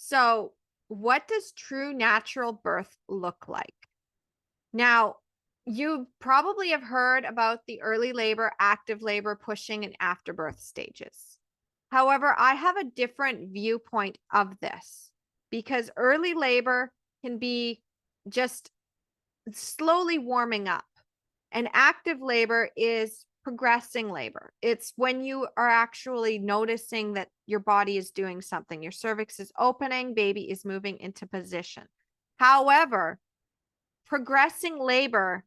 So, what does true natural birth look like? Now, you probably have heard about the early labor, active labor, pushing, and afterbirth stages. However, I have a different viewpoint of this because early labor can be just slowly warming up, and active labor is progressing labor. It's when you are actually noticing that your body is doing something. Your cervix is opening, baby is moving into position. However, progressing labor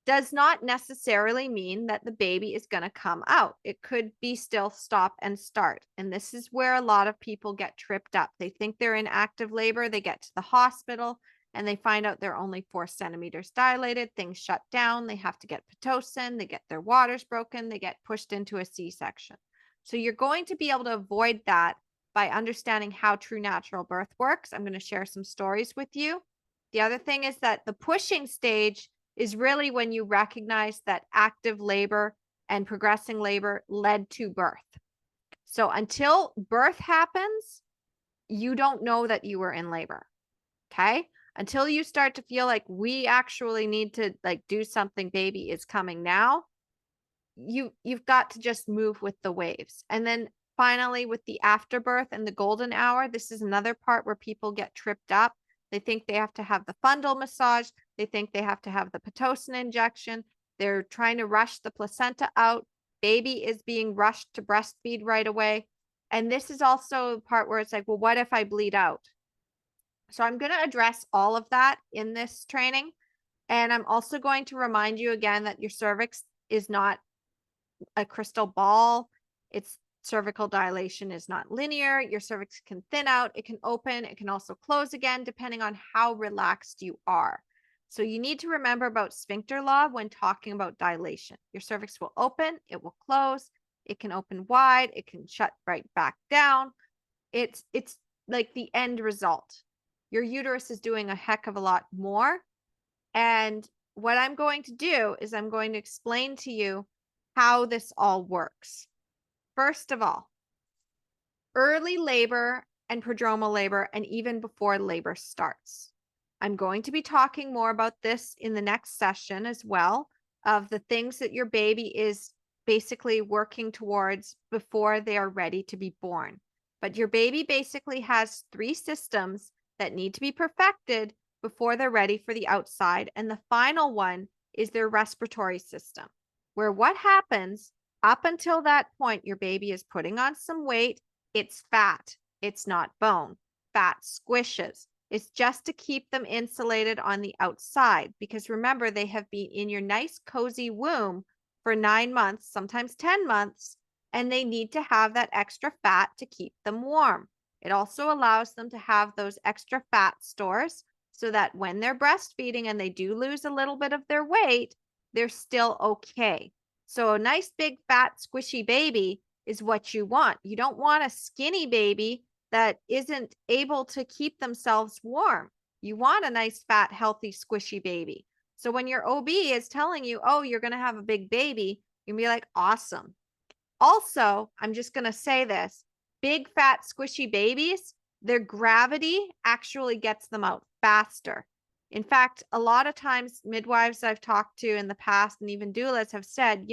does not necessarily mean that the baby is going to come out. It could be still stop and start. And this is where a lot of people get tripped up. They think they're in active labor, they get to the hospital and they find out they're only 4 centimeters dilated. Things shut down. They have to get Pitocin, they get their waters broken, they get pushed into a C-section. So you're going to be able to avoid that by understanding how true natural birth works. I'm going to share some stories with you. The other thing is that the pushing stage is really when you recognize that active labor and progressing labor led to birth. So until birth happens, you don't know that you were in labor. Okay? Until you start to feel like we actually need to do something, baby is coming now, you've got to just move with the waves. And then finally with the afterbirth and the golden hour, this is another part where people get tripped up. They think they have to have the fundal massage. They think they have to have the Pitocin injection. They're trying to rush the placenta out. Baby is being rushed to breastfeed right away. And this is also the part where it's like, well, what if I bleed out? So I'm going to address all of that in this training. And I'm also going to remind you again that your cervix is not a crystal ball. Its cervical dilation is not linear. Your cervix can thin out, it can open, it can also close again, depending on how relaxed you are. So you need to remember about sphincter law when talking about dilation. Your cervix will open, it will close, it can open wide, it can shut right back down. It's like the end result. Your uterus is doing a heck of a lot more. And what I'm going to do is I'm going to explain to you how this all works. First of all, early labor and prodromal labor, and even before labor starts. I'm going to be talking more about this in the next session as well, of the things that your baby is basically working towards before they are ready to be born. But your baby basically has 3 systems that need to be perfected before they're ready for the outside. And the final one is their respiratory system, where what happens up until that point, your baby is putting on some weight. It's fat. It's not bone. Fat squishes. It's just to keep them insulated on the outside, because remember, they have been in your nice cozy womb for 9 months, sometimes 10 months, and they need to have that extra fat to keep them warm. It also allows them to have those extra fat stores so that when they're breastfeeding and they do lose a little bit of their weight, they're still okay. So a nice big fat squishy baby is what you want. You don't want a skinny baby that isn't able to keep themselves warm. You want a nice fat healthy squishy baby. So when your OB is telling you, oh, you're going to have a big baby, you're going to be like, awesome. Also, I'm just going to say this, big fat squishy babies, their gravity actually gets them out faster. In fact, a lot of times midwives I've talked to in the past and even doulas have said,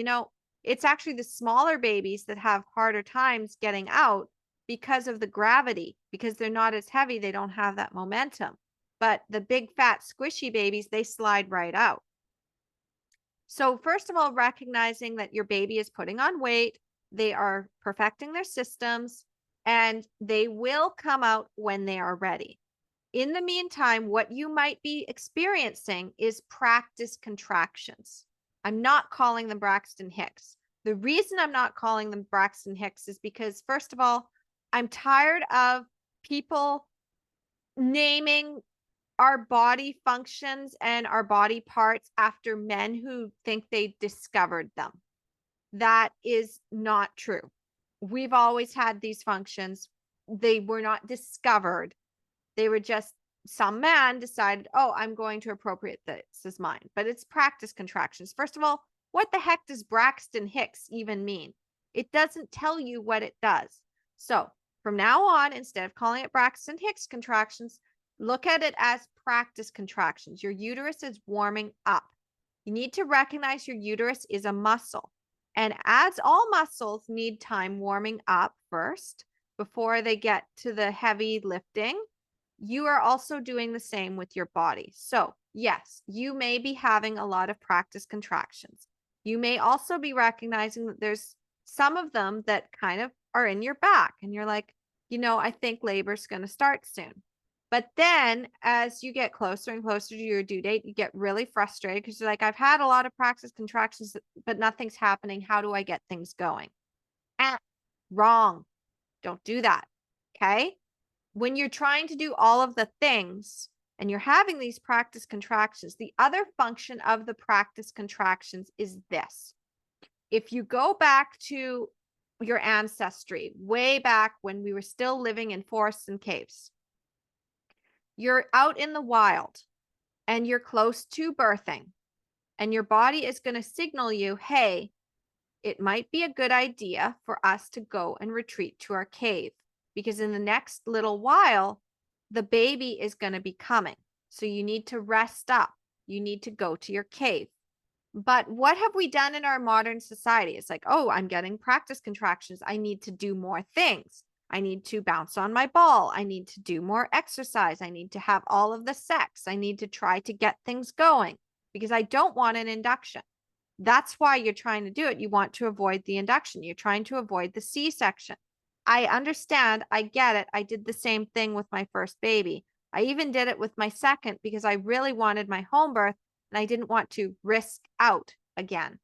it's actually the smaller babies that have harder times getting out because of the gravity, because they're not as heavy, they don't have that momentum. But the big fat squishy babies, they slide right out. So first of all, recognizing that your baby is putting on weight, they are perfecting their systems, and they will come out when they are ready. In the meantime, what you might be experiencing is practice contractions. I'm not calling them Braxton Hicks. The reason I'm not calling them Braxton Hicks is because, first of all, I'm tired of people naming our body functions and our body parts after men who think they discovered them. That is not true. We've always had these functions. They were not discovered. They were just some man decided, oh, I'm going to appropriate this as mine. But it's practice contractions. First of all, what the heck does Braxton Hicks even mean? It doesn't tell you what it does. So From now on, instead of calling it Braxton Hicks contractions, look at it as practice contractions. Your uterus is warming up. You need to recognize your uterus is a muscle. And as all muscles need time warming up first before they get to the heavy lifting, you are also doing the same with your body. So, yes, you may be having a lot of practice contractions. You may also be recognizing that there's some of them that kind of are in your back, and you're like, I think labor's going to start soon. But then as you get closer and closer to your due date, you get really frustrated because you're like, I've had a lot of practice contractions, but nothing's happening. How do I get things going? Wrong. Don't do that. Okay. When you're trying to do all of the things and you're having these practice contractions, the other function of the practice contractions is this. If you go back to your ancestry, way back when we were still living in forests and caves, you're out in the wild and you're close to birthing, and your body is going to signal you, hey, it might be a good idea for us to go and retreat to our cave, because in the next little while, the baby is going to be coming. So you need to rest up. You need to go to your cave. But what have we done in our modern society? It's like, oh, I'm getting practice contractions. I need to do more things. I need to bounce on my ball. I need to do more exercise. I need to have all of the sex. I need to try to get things going because I don't want an induction. That's why you're trying to do it. You want to avoid the induction. You're trying to avoid the C-section. I understand. I get it. I did the same thing with my first baby. I even did it with my second because I really wanted my home birth and I didn't want to risk out again.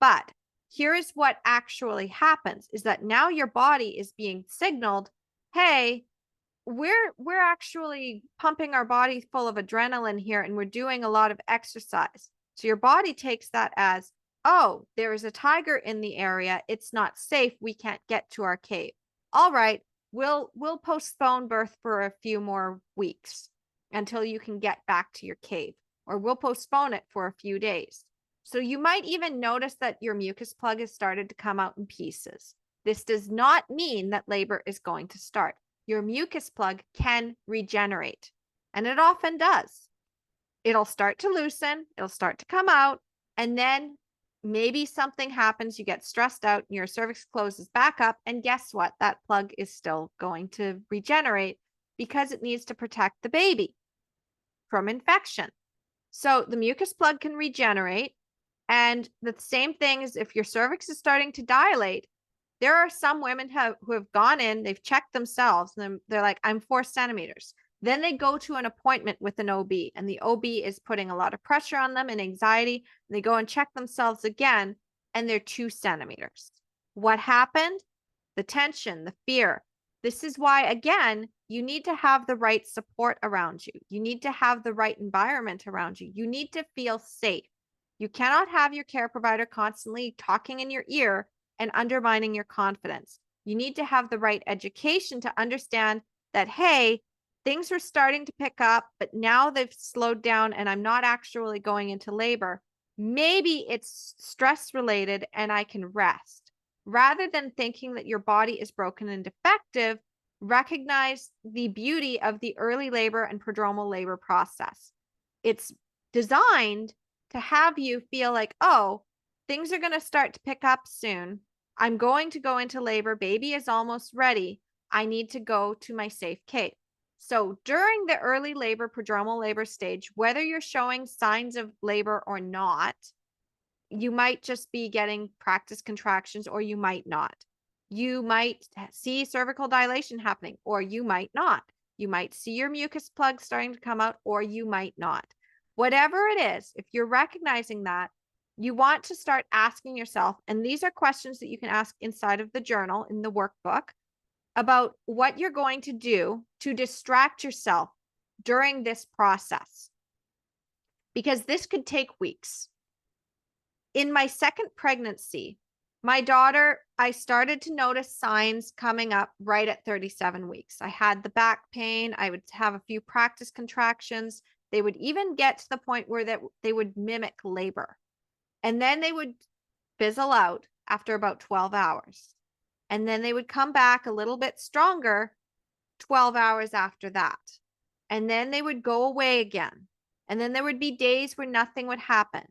But here is what actually happens is that now your body is being signaled, hey, we're actually pumping our body full of adrenaline here and we're doing a lot of exercise. So your body takes that as, oh, there is a tiger in the area. It's not safe. We can't get to our cave. All right, we'll postpone birth for a few more weeks until you can get back to your cave, or we'll postpone it for a few days. So you might even notice that your mucus plug has started to come out in pieces. This does not mean that labor is going to start. Your mucus plug can regenerate, and it often does. It'll start to loosen, it'll start to come out, and then maybe something happens, you get stressed out, and your cervix closes back up, and guess what? That plug is still going to regenerate because it needs to protect the baby from infection. So the mucus plug can regenerate, and the same thing is if your cervix is starting to dilate, there are some women who have gone in, they've checked themselves, and they're like, I'm 4 centimeters. Then they go to an appointment with an OB, and the OB is putting a lot of pressure on them and anxiety. And they go and check themselves again, and they're 2 centimeters. What happened? The tension, the fear. This is why, again, you need to have the right support around you. You need to have the right environment around you. You need to feel safe. You cannot have your care provider constantly talking in your ear and undermining your confidence. You need to have the right education to understand that, hey, things are starting to pick up, but now they've slowed down and I'm not actually going into labor. Maybe it's stress related and I can rest. Rather than thinking that your body is broken and defective, recognize the beauty of the early labor and prodromal labor process. It's designed to have you feel like, oh, things are going to start to pick up soon. I'm going to go into labor. Baby is almost ready. I need to go to my safe cave. So during the early labor, prodromal labor stage, whether you're showing signs of labor or not, you might just be getting practice contractions or you might not. You might see cervical dilation happening or you might not. You might see your mucus plug starting to come out or you might not. Whatever it is, if you're recognizing that, you want to start asking yourself, and these are questions that you can ask inside of the journal in the workbook, about what you're going to do to distract yourself during this process, because this could take weeks. In my second pregnancy, my daughter, I started to notice signs coming up right at 37 weeks. I had the back pain. I would have a few practice contractions. They would even get to the point where they would mimic labor. And then they would fizzle out after about 12 hours. And then they would come back a little bit stronger 12 hours after that. And then they would go away again. And then there would be days where nothing would happen.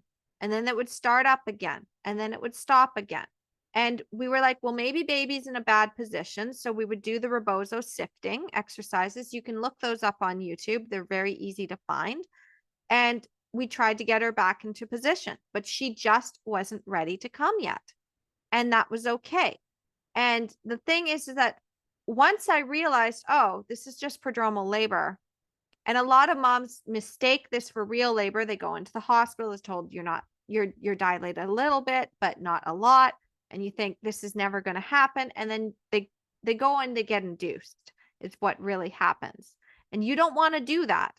And then it would start up again. And then it would stop again. And we were like, well, maybe baby's in a bad position. So we would do the rebozo sifting exercises. You can look those up on YouTube. They're very easy to find. And we tried to get her back into position, but she just wasn't ready to come yet. And that was okay. And the thing is that once I realized, oh, this is just prodromal labor, and a lot of moms mistake this for real labor. They go into the hospital, is told you're dilated a little bit, but not a lot. And you think this is never going to happen. And then they go and they get induced. It's what really happens. And you don't want to do that.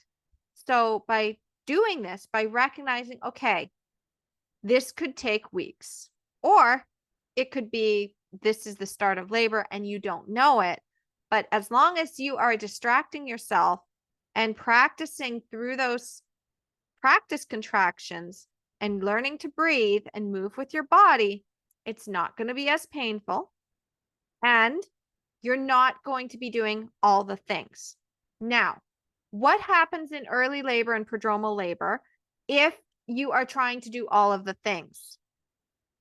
So by doing this, by recognizing, okay, this could take weeks, or it could be this is the start of labor and you don't know it. But as long as you are distracting yourself and practicing through those practice contractions and learning to breathe and move with your body, it's not going to be as painful. And you're not going to be doing all the things. Now, what happens in early labor and prodromal labor if you are trying to do all of the things?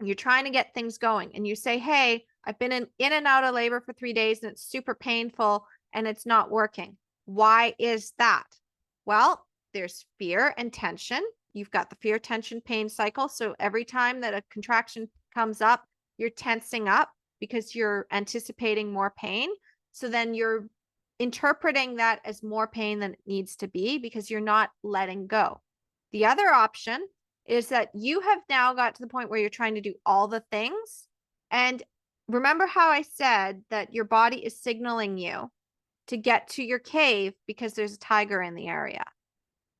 You're trying to get things going and you say, hey, I've been in and out of labor for 3 days and it's super painful and it's not working. Why is that? Well, there's fear and tension. You've got the fear, tension, pain cycle. So every time that a contraction comes up, you're tensing up because you're anticipating more pain. So then you're interpreting that as more pain than it needs to be because you're not letting go. The other option is that you have now got to the point where you're trying to do all the things. And remember how I said that your body is signaling you to get to your cave because there's a tiger in the area.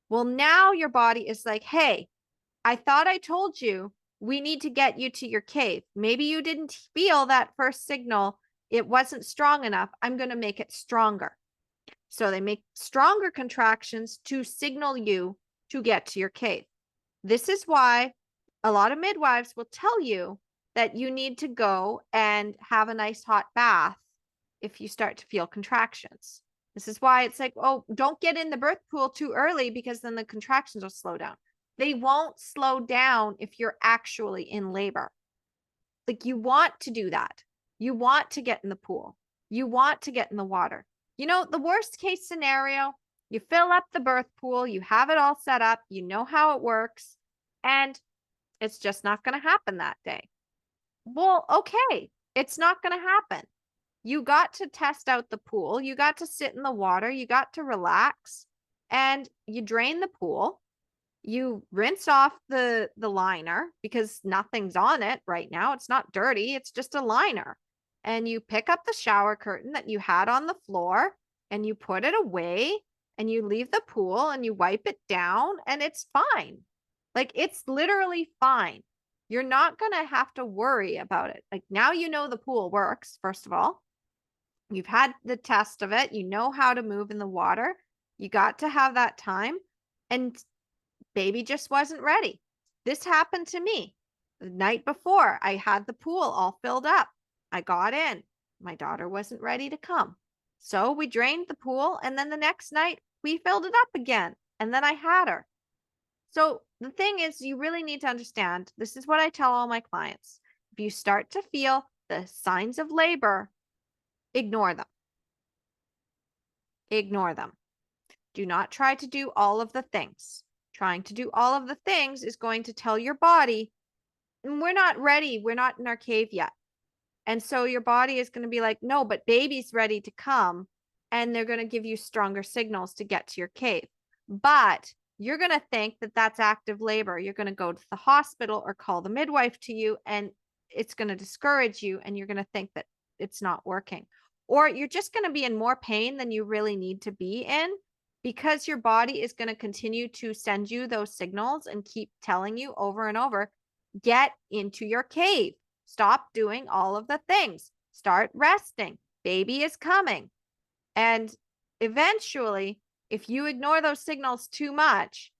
Well, now your body is like, hey, I thought I told you we need to get you to your cave. Maybe you didn't feel that first signal. It wasn't strong enough. I'm going to make it stronger. So they make stronger contractions to signal you to get to your cave. This is why a lot of midwives will tell you that you need to go and have a nice hot bath if you start to feel contractions. This is why it's like, oh, don't get in the birth pool too early because then the contractions will slow down. They won't slow down if you're actually in labor. Like, you want to do that. You want to get in the pool. You want to get in the water. You know, the worst case scenario, you fill up the birth pool, you have it all set up, you know how it works, and it's just not going to happen that day. Well, okay, it's not going to happen. You got to test out the pool. You got to sit in the water. You got to relax, and you drain the pool. You rinse off the liner because nothing's on it right now. It's not dirty. It's just a liner. And you pick up the shower curtain that you had on the floor and you put it away and you leave the pool and you wipe it down and it's fine. Like, it's literally fine. You're not going to have to worry about it. Like, now you know the pool works, first of all. You've had the test of it. You know how to move in the water. You got to have that time. And baby just wasn't ready. This happened to me the night before. I had the pool all filled up. I got in. My daughter wasn't ready to come. So we drained the pool. And then the next night we filled it up again. And then I had her. So the thing is, you really need to understand, this is what I tell all my clients. If you start to feel the signs of labor, ignore them. Ignore them. Do not try to do all of the things. Trying to do all of the things is going to tell your body, we're not ready. We're not in our cave yet. And so your body is going to be like, no, but baby's ready to come. And they're going to give you stronger signals to get to your cave. But you're going to think that that's active labor. You're going to go to the hospital or call the midwife to you, and it's going to discourage you. And you're going to think that it's not working. Or you're just going to be in more pain than you really need to be in, because your body is going to continue to send you those signals and keep telling you over and over, get into your cave. Stop doing all of the things. Start resting. Baby is coming. And eventually, if you ignore those signals too much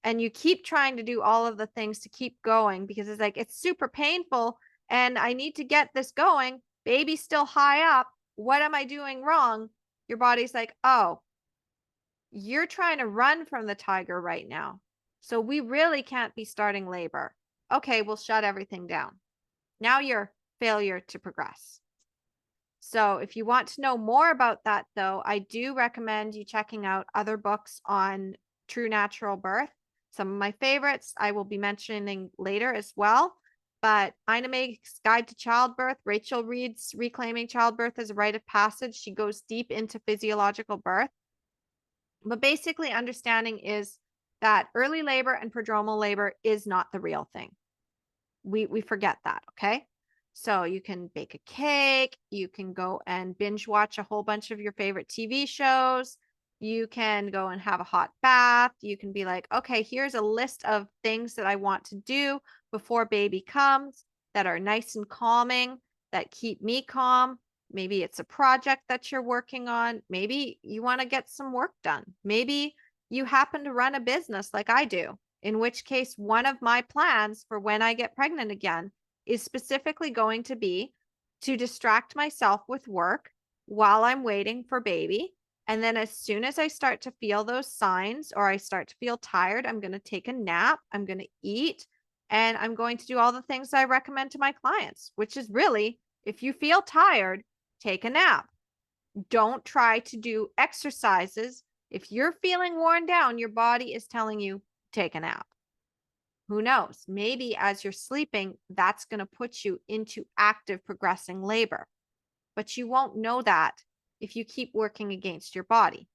and you keep trying to do all of the things to keep going because it's like, it's super painful and I need to get this going, baby's still high up. What am I doing wrong? Your body's like, oh, you're trying to run from the tiger right now. So we really can't be starting labor. Okay, we'll shut everything down. Now you're failure to progress. So if you want to know more about that, though, I do recommend you checking out other books on true natural birth. Some of my favorites I will be mentioning later as well. But Ina May's Guide to Childbirth, Rachel Reed's Reclaiming Childbirth as a Rite of Passage. She goes deep into physiological birth. But basically, understanding is that early labor and prodromal labor is not the real thing. We forget that, okay? So you can bake a cake, you can go and binge watch a whole bunch of your favorite TV shows, you can go and have a hot bath, you can be like, okay, here's a list of things that I want to do before baby comes that are nice and calming, that keep me calm. Maybe it's a project that you're working on. Maybe you want to get some work done. Maybe you happen to run a business like I do, in which case one of my plans for when I get pregnant again is specifically going to be to distract myself with work while I'm waiting for baby. And then as soon as I start to feel those signs or I start to feel tired, I'm going to take a nap, I'm going to eat, and I'm going to do all the things I recommend to my clients, which is really, if you feel tired, take a nap. Don't try to do exercises. If you're feeling worn down, your body is telling you, take a nap. Who knows? Maybe as you're sleeping, that's going to put you into active progressing labor. But you won't know that if you keep working against your body.